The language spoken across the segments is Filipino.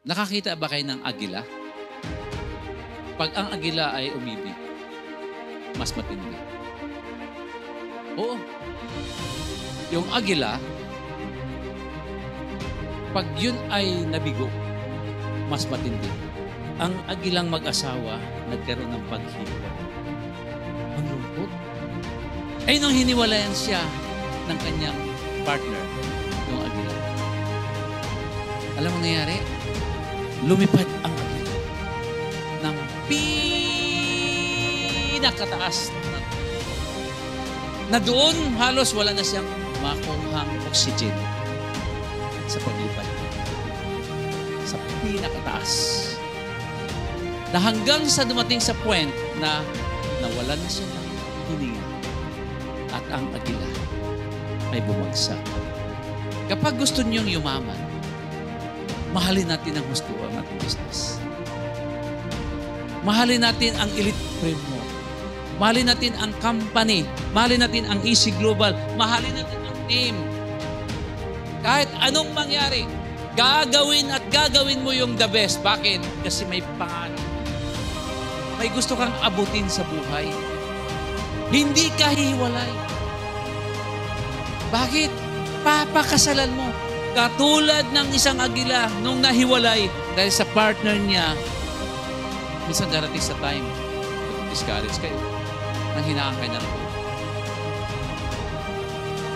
Nakakita ba kayo ng agila? Pag ang agila ay umibig, mas matindi. Oo. Yung agila, pag yun ay nabigo, mas matindi. Ang agilang mag-asawa, nagkaroon ng paghiwalay. Ang lungkot. Ay nung hiniwalayan siya ng kanyang partner, yung agila. Alam mo nangyari? Lumipad ang agila ng pinakataas na doon halos wala na siyang makuhang oxygen sa paglipad. Sa pinakataas. Na hanggang sa dumating sa point na nawalan na siya ng hininga at ang agila ay bumagsak. Kapag gusto niyong yumaman, mahalin natin ang gusto ang ating business. Mahalin natin ang elite framework. Mahalin natin ang company. Mahalin natin ang Easy Global. Mahalin natin ang team. Kahit anong mangyari, gagawin at gagawin mo yung the best. Bakit? Kasi may pangarap. May gusto kang abutin sa buhay. Hindi ka hiwalay. Bakit? Papakasalan mo. Katulad ng isang agila nung nahiwalay dahil sa partner niya, minsan darating sa time, discourage kayo, nang hinaan kayo na rin.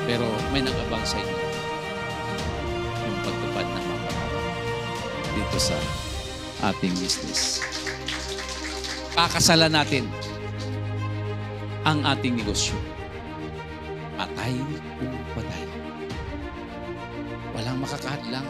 Pero may nag-abang sa inyo yung pagtupad ng mga pangarap dito sa ating business. Pakasalan natin ang ating negosyo. Patay kung patay. Walang makakahadlang.